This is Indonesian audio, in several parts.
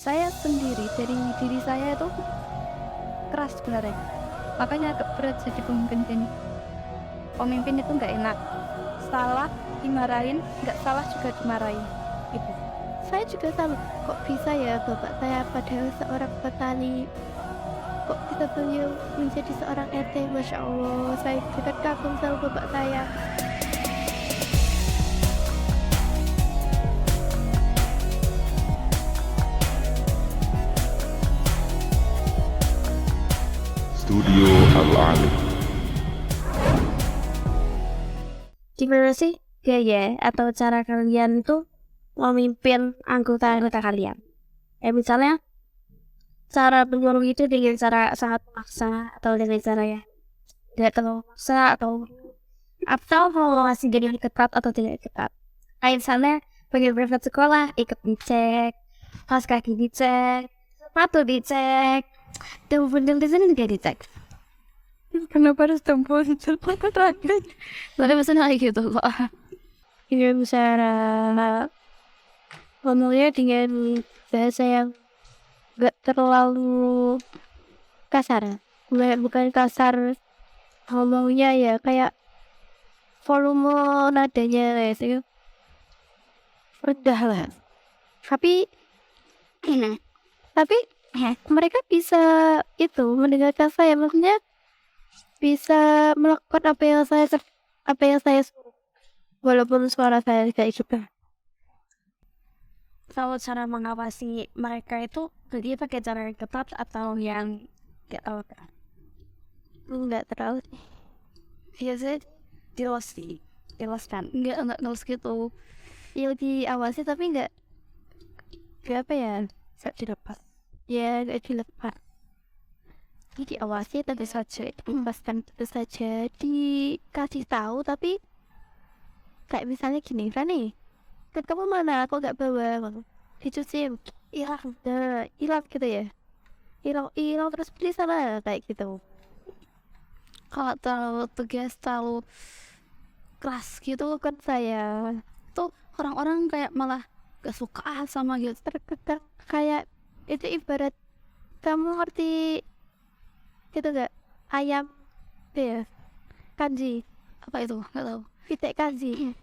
Saya sendiri dari diri saya itu keras sebenarnya, makanya agak berat jadi pemimpin ini. Pemimpin itu nggak enak, salah dimarahin, nggak salah juga dimarahin, gitu. Saya juga sama, kok bisa ya bapak saya padahal seorang petani, kok bisa beliau menjadi seorang RT, Masya Allah, saya juga kagum sama bapak saya. Studio Al-Ali. Gimana sih gaya atau cara kalian tuh memimpin anggota-anggota kalian? Misalnya cara menyuruh itu dengan cara sangat memaksa atau dengan cara ya tidak terlalu memaksa atau mau ngasih jadi ketat atau tidak ketat. Kayak misalnya pengen berangkat sekolah ikut dicek, kaos kaki dicek, sepatu dicek, dan bundel di sini juga dicek. Kenapa harus tempur terakhir? Tapi maksudnya kayak gitu kok. Dengan cara ngomongnya dengan bahasa yang gak terlalu kasar, bukan kasar ngomongnya ya, kayak volume nadanya kayak gitu rendah lah, tapi tapi mereka bisa itu mendengarkan saya, maksudnya bisa melakukan apa yang saya suruh walaupun suara saya kayak gitu. Kalau cara mengawasi mereka itu jadi pakai cara yang ketat atau yang gak tahu kan? Nggak terlalu biasanya jelaskan Nggak ngelus gitu. ya, diawasi tapi nggak apa ya, nggak dilepas, ya nggak dilepas, jadi diawasi tentu saja, dilepaskan tentu saja, dikasih tahu, tapi kayak misalnya gini Rani, kan kamu mana, aku nggak bawa, dicuci hilang, nah hilang gitu ya, hilang terus beli sana kayak gitu. Kalau terlalu tegas, terlalu keras gitu kan saya tuh orang-orang kayak malah gak suka sama gitu. Terkekang kayak itu, ibarat kamu ngerti gitu gak, ayam itu ya, kanji, Apa itu? Gak tahu. pitek kanji.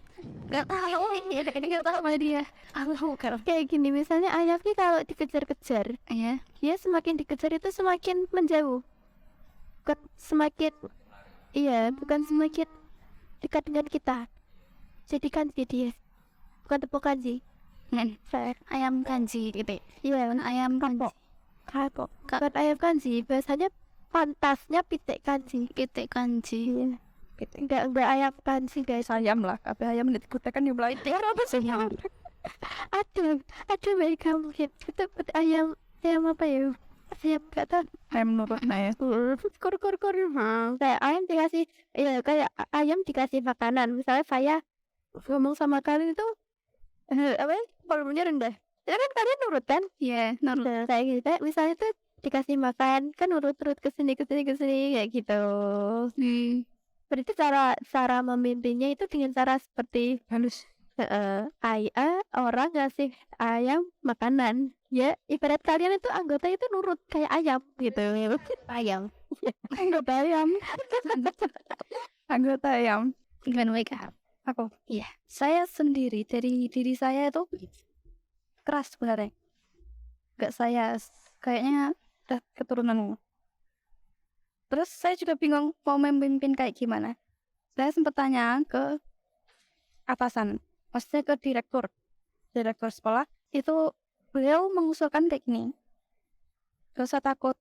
Gak tahu. Gak tahu sama dia. Aku kan. Kayak gini, misalnya ayamnya kalau dikejar-kejar, Iya. dia semakin dikejar itu semakin menjauh, bukan semakin, iya bukan semakin dekat dengan kita, jadi kanji dia, bukan tepung kanji. Fair. Ayam kanji gitu. Iya, Ayam kanji. kapok, bukan ayam kanji, biasanya pantasnya pitek kanji. Pitek kanji. Iya, enggak ayam kanji guys. Ayam lah. Apa ayam dikutekan yang belai. Apa sih? Ada baik kamu itu ayam apa ya, ayam nggak tahu, Ayam nurut ya. kur kayak ayam dikasih, ya kayak ayam dikasih makanan, misalnya saya ngomong sama kalian itu apa ya, volumenya rendah, ya kan kalian nurut kan. Iya, nurut. Nah, kayak gitu, kayak misalnya tuh dikasih makan kan nurut ke sini kayak gitu. Berarti cara memimpinnya itu dengan cara seperti Halus. orang ngasih ayam makanan, ya ibarat kalian itu anggota itu nurut kayak ayam gitu. Ayam. Anggota ayam. Anggota ayam. Gimana mereka? Aku. Iya. Saya sendiri dari diri saya itu keras sebenarnya. Gak saya kayaknya udah keturunan. Terus saya juga bingung mau memimpin kayak gimana. Saya sempat tanya ke atasan, maksudnya ke direktur sekolah. Itu beliau mengusulkan kayak gini, gak usah takut,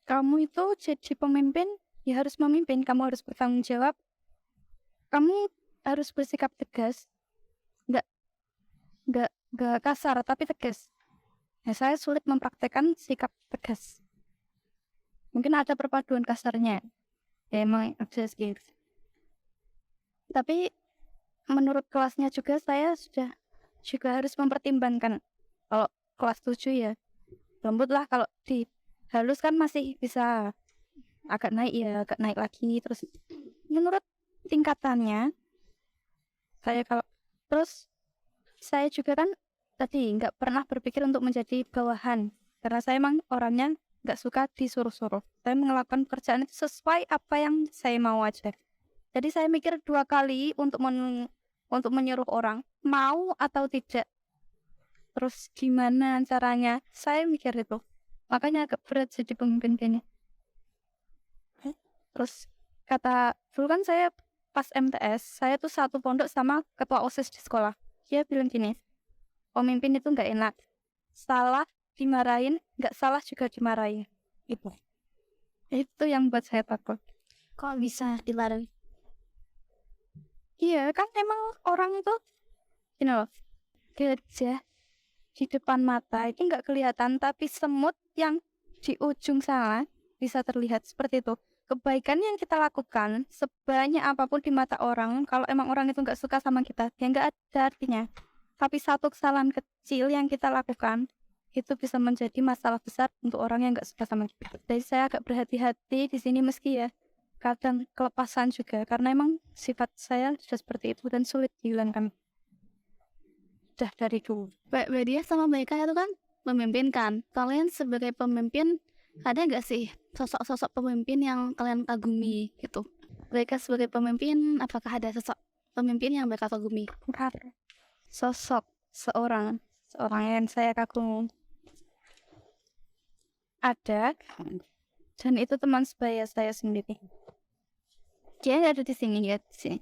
kamu itu jadi pemimpin ya harus memimpin, kamu harus bertanggung jawab, kamu harus bersikap tegas, nggak nggak kasar tapi tegas. Ya, saya sulit mempraktekkan sikap tegas, mungkin ada perpaduan kasarnya ya, emang akses gitu. Tapi menurut kelasnya juga saya juga harus mempertimbangkan. Kalau kelas 7 ya lembut lah, kalau di halus kan masih bisa agak naik lagi. Terus menurut tingkatannya saya, kalau terus saya juga kan tadi nggak pernah berpikir untuk menjadi bawahan, karena saya emang orangnya nggak suka disuruh-suruh. Saya melakukan pekerjaan itu sesuai apa yang saya mau aja. Jadi saya mikir 2 kali untuk menyuruh orang mau atau tidak. Terus gimana caranya? Saya mikir itu. Makanya agak berat jadi pemimpin kayaknya. Terus kata dulu kan saya pas MTS, saya tuh satu pondok sama ketua OSIS di sekolah. Dia bilang gini, pemimpin itu nggak enak. Salah dimarahin, nggak salah juga dimarahin. Itu yang buat saya takut. Kok bisa dilarang? Iya kan emang orang itu gini loh, gajah di depan mata itu nggak kelihatan, tapi semut yang di ujung sana bisa terlihat seperti itu. Kebaikan yang kita lakukan sebanyak apapun di mata orang, kalau emang orang itu nggak suka sama kita, ya nggak ada artinya. Tapi satu kesalahan kecil yang kita lakukan itu bisa menjadi masalah besar untuk orang yang nggak suka sama kita. Jadi saya agak berhati-hati di sini meski ya kadang kelepasan juga, karena emang sifat saya sudah seperti itu dan sulit dihilangkan. Udah dari dulu. Mbak Dia sama Mbak Ika itu kan memimpin kan. Kalian sebagai pemimpin ada nggak sih sosok-sosok pemimpin yang kalian kagumi gitu? Mbak Ika sebagai pemimpin, apakah ada sosok pemimpin yang Mbak Ika kagumi? Sosok seorang yang saya kagumi ada, dan itu teman sebaya saya sendiri. Dia nggak ada di sini ya, di sini.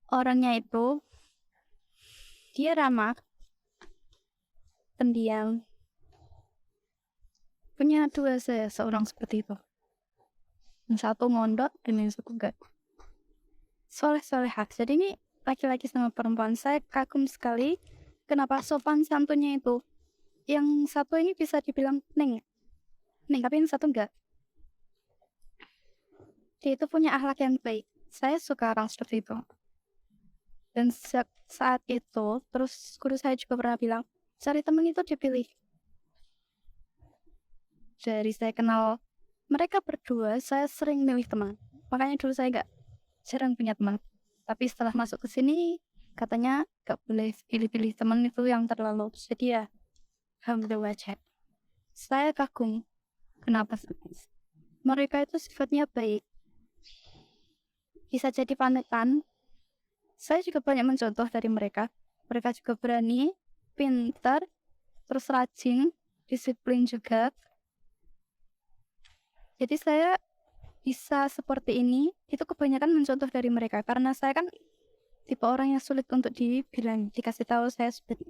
Orangnya itu dia ramah, pendiam. Punya 2 saya seorang seperti itu. Yang satu mondok dan yang satu enggak. Soleh-solehah. Jadi ini laki-laki sama perempuan, saya kagum sekali kenapa sopan santunnya itu. Yang satu ini bisa dibilang neng, tapi yang satu enggak. Dia itu punya akhlak yang baik. Saya suka orang seperti itu. Dan saat itu, terus guru saya juga pernah bilang, cari teman itu dipilih. Dari saya kenal mereka berdua, saya sering milih teman. Makanya dulu saya jarang punya teman. Tapi setelah masuk ke sini, katanya gak boleh pilih-pilih teman itu yang terlalu. Jadi ya, alhamdulillah aja. Saya kagum. Kenapa? Mereka itu sifatnya baik. Bisa jadi panutan. Saya juga banyak mencontoh dari mereka. Mereka juga berani, pintar, terus rajin, disiplin juga. Jadi saya bisa seperti ini, itu kebanyakan mencontoh dari mereka. Karena saya kan tipe orang yang sulit untuk dikasih tahu saya seperti.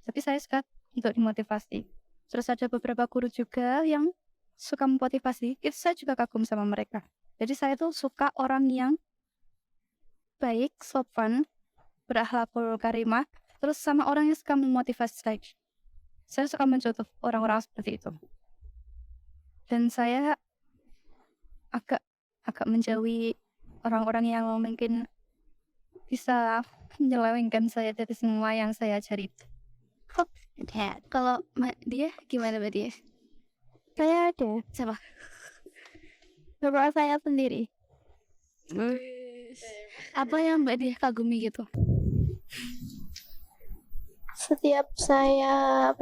Tapi saya suka untuk dimotivasi. Terus ada beberapa guru juga yang suka memotivasi. Itu saya juga kagum sama mereka. Jadi saya tuh suka orang yang baik, sopan, berakhlakul karimah, terus sama orang yang suka memotivasi saya. Saya suka mencontoh orang-orang seperti itu. Dan saya agak menjauhi orang-orang yang mungkin bisa menyelewengkan saya dari semua yang saya ajari. Kalau Mbak Dia gimana Mbak Dia? Saya ada Siapa? beberapa saya sendiri. Apa yang Mbak Dia kagumi gitu? Setiap saya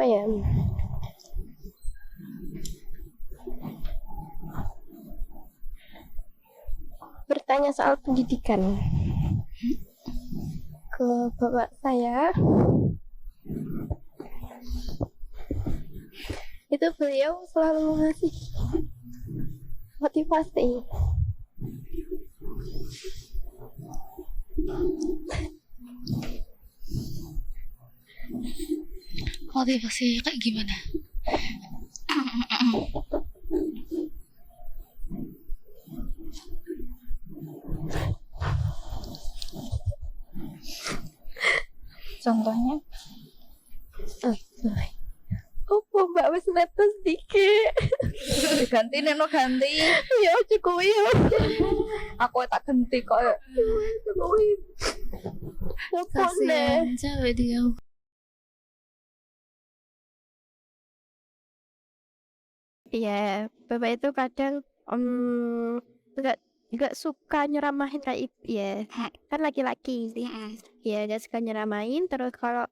bertanya soal pendidikan ke bapak saya, itu beliau selalu ngasih motivasi. Motivasi kayak gimana? Contohnya, Opo mbak wis netes dikit. ganti neno ganti. Ya cukup ya. Aku tak ganti kok. Cukup. Opo nih? Kasihan cewek dia. Iya, bapak itu kadang nggak suka nyeramahin kayak ya kan laki-laki sih. Ya nggak suka nyeramahin, terus kalau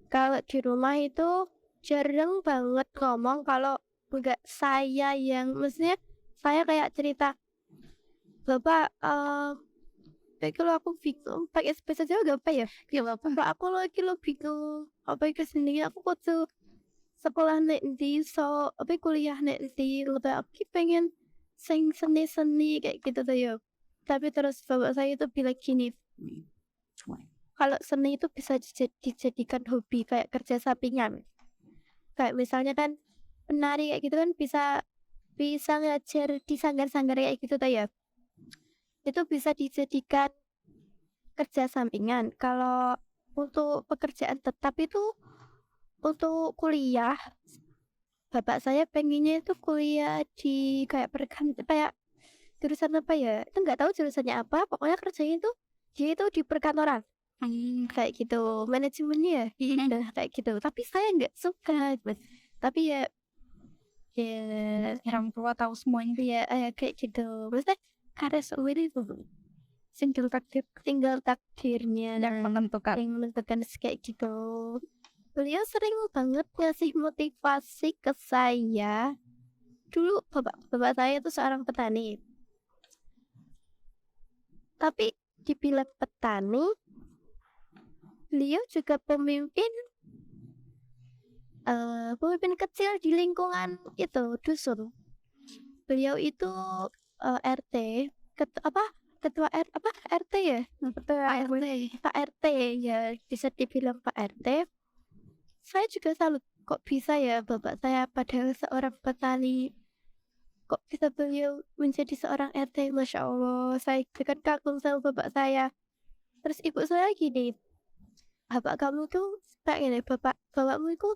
Kalau di rumah itu jarang banget ngomong kalau enggak saya yang maksudnya saya kayak cerita, "Bapak, kalau aku bingung pakai bahasa Jawa gak apa ya? Ya apa? Mbak aku lagi lo bingung apa ke sini aku kudu sekolah nek ndi so apa kuliah nek ndi lebih aku pengen sing seni-seni kayak gitu tuh ya." Tapi terus bapak saya itu bilang gini, kalau seni itu bisa dijadikan hobi kayak kerja sampingan. Kayak misalnya kan penari kayak gitu kan bisa bisa ngajar di sanggar-sanggar kayak gitu tuh ya. Itu bisa dijadikan kerja sampingan. Kalau untuk pekerjaan tetap itu untuk kuliah, bapak saya pengennya itu kuliah di kayak kayak jurusan apa ya? Itu nggak tahu jurusannya apa. Pokoknya kerjanya itu dia itu di perkantoran kayak gitu, manajemennya ya. Nah, kayak gitu. Tapi saya nggak suka. Tapi ya ya Orang tua tahu semuanya. ya kayak gitu. Maksudnya karena seumur itu tinggal takdirnya Yang menentukan. yang menentukan kayak gitu. Beliau sering banget ngasih motivasi ke saya. Dulu bapak saya itu seorang petani. Tapi dibilang petani, beliau juga pemimpin kecil di lingkungan itu dusun. Beliau itu RT, ketua RT ya? Pak RT ya, bisa dibilang Pak RT. Saya juga salut, kok bisa ya bapak saya padahal seorang petani, kok bisa beliau menjadi seorang RT, Masya Allah. Saya kan kagum sama bapak saya. Terus ibu saya gini, bapak kamu tuh kayak gini, bapakmu itu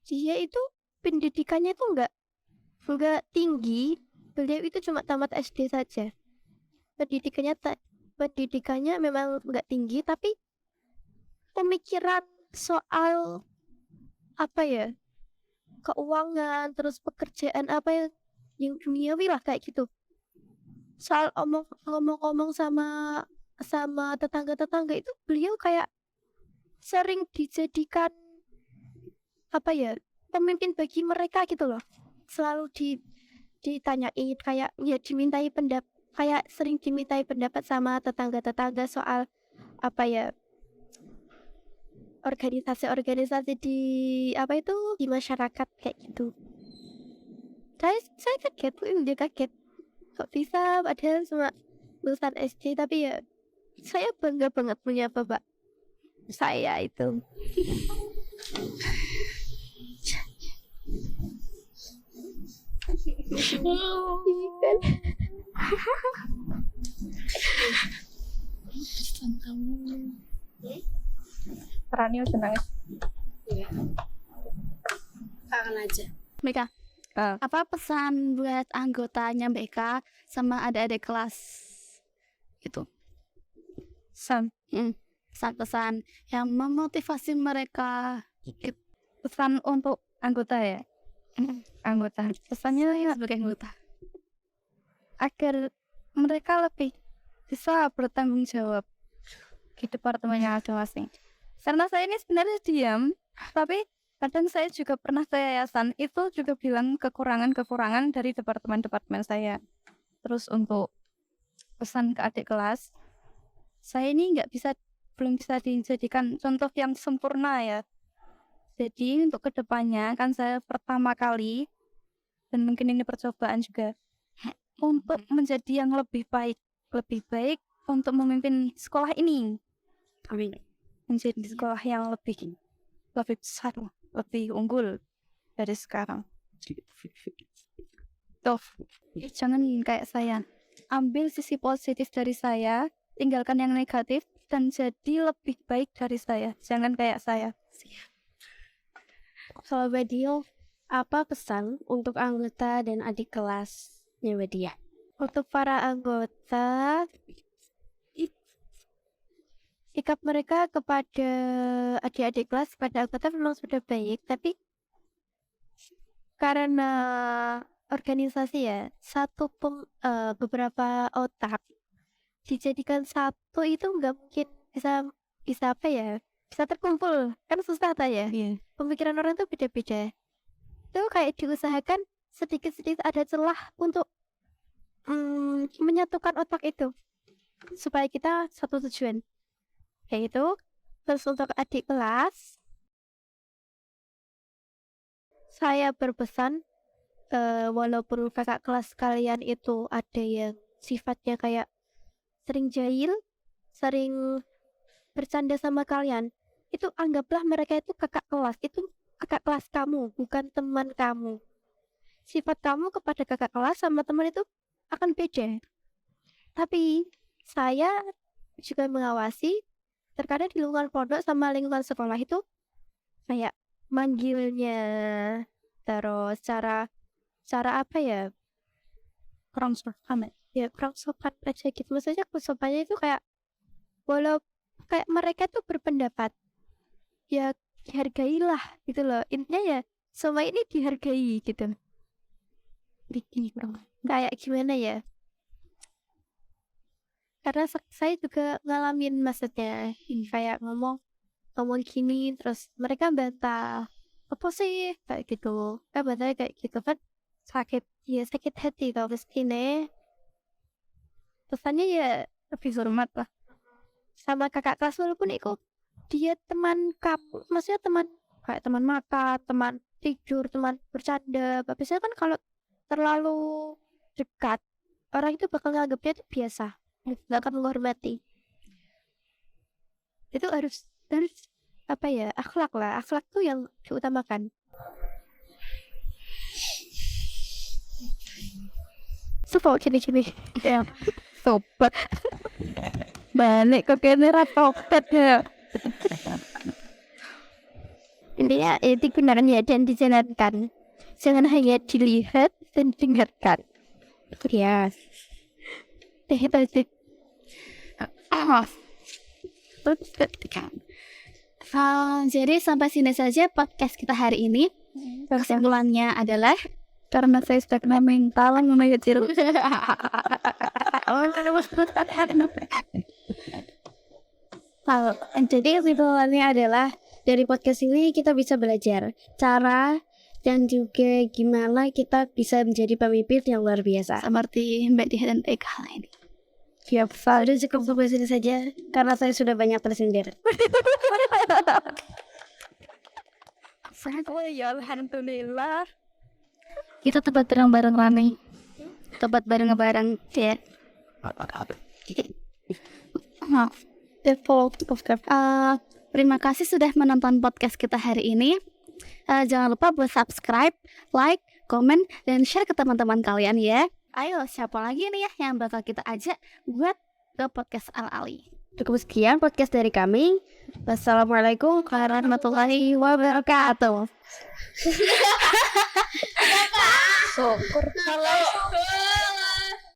dia itu pendidikannya tuh enggak tinggi. Beliau itu cuma tamat SD saja. Pendidikannya memang enggak tinggi, tapi pemikiran soal apa ya, keuangan terus pekerjaan apa yang duniawi lah kayak gitu. Soal ngomong-ngomong sama tetangga-tetangga itu beliau kayak sering dijadikan apa ya, pemimpin bagi mereka gitu loh. Selalu ditanyain kayak ya kayak sering dimintai pendapat sama tetangga-tetangga soal apa ya, organisasi di apa itu di masyarakat kayak gitu. Saya kaget, dia kaget kok bisa padahal cuma lulusan SD, tapi ya saya bangga banget punya bapak saya itu. Perannya udah nangis. Kangen aja. Meka, apa pesan buat anggotanya Meka sama adik-adik kelas itu? Pesan-pesan yang memotivasi mereka. Pesan untuk anggota ya? Anggota. Pesannya sebagai anggota. Agar mereka lebih bisa bertanggung jawab di departemennya masing-masing. Karena saya ini sebenarnya diam, tapi kadang saya juga pernah ke yayasan, itu juga bilang kekurangan-kekurangan dari departemen-departemen saya. Terus untuk pesan ke adik kelas, saya ini belum bisa dijadikan contoh yang sempurna ya. Jadi untuk kedepannya kan saya pertama kali, dan mungkin ini percobaan juga, untuk menjadi yang lebih baik untuk memimpin sekolah ini. Amin. Menjadi sekolah yang lebih besar, lebih unggul dari sekarang. Tuh, jangan kayak saya. Ambil sisi positif dari saya, tinggalkan yang negatif, dan jadi lebih baik dari saya. Jangan kayak saya. Kalau Badio, apa pesan untuk anggota dan adik kelasnya Badia? Untuk para anggota, sikap mereka kepada adik-adik kelas, pada anggota memang sudah baik, tapi karena organisasi ya, beberapa otak dijadikan satu itu nggak mungkin bisa apa ya, bisa terkumpul. Kan susah ta ya. Pemikiran orang tuh beda-beda. Itu kayak diusahakan sedikit-sedikit ada celah untuk menyatukan otak itu supaya kita satu tujuan. Kayak itu. Terus untuk adik kelas, saya berpesan walaupun kakak kelas kalian itu ada yang sifatnya kayak sering jahil, sering bercanda sama kalian, itu anggaplah mereka itu kakak kelas. Itu kakak kelas kamu, bukan teman kamu. Sifat kamu kepada kakak kelas sama teman itu akan beda. Tapi saya juga mengawasi, terkadang di lingkungan pondok sama lingkungan sekolah itu kayak manggilnya, terus cara apa ya, kurang sopan. ya kurang sopan aja gitu. Maksudnya sopannya itu kayak walau kayak mereka tuh berpendapat ya dihargailah gitu loh. Intinya ya semua ini dihargai gitu. Bikin kayak gimana ya, karena saya juga ngalamin maksudnya kayak ngomong gini terus mereka bantah apa sih kayak gitu, bantah kayak gitu kan sakit hati kalau kesini. Pesannya ya Lebih hormat lah. sama kakak kelas walaupun itu dia teman kamu, maksudnya teman kayak teman makan, teman tidur, teman bercanda. Biasanya kan kalau terlalu dekat orang itu bakal nganggapnya itu biasa, nggak akan menghormati. Itu harus apa ya, akhlak lah, akhlak tuh yang diutamakan. Sopo gini Ya, sobat. Balik ke kene ra topet ya. intinya digunakan ya dan dijalankan, jangan hanya dilihat dan dengarkan. Ya. Itu sih. Jadi sampai sini saja podcast kita hari ini. Kesimpulannya adalah Karena saya sudah kena mental namanya Cil. jadi kesimpulannya adalah dari podcast ini kita bisa belajar cara dan juga gimana kita bisa menjadi pemimpin yang luar biasa. Seperti Mbak Diha dan Eka ini. Siap, sudah cukup sampai sini saja karena saya sudah banyak tersindir. Ya alhamdulillah. Kita tempat bareng-bareng Rani. Tempat bareng-bareng ya. Maaf. Terima kasih sudah menonton podcast kita hari ini. Jangan lupa buat subscribe, like, komen, dan share ke teman-teman kalian ya. Ayo, siapa lagi nih ya yang bakal kita ajak buat ke podcast Al-Ali. Cukup sekian podcast dari kami. Wassalamualaikum warahmatullahi wabarakatuh. Syukur.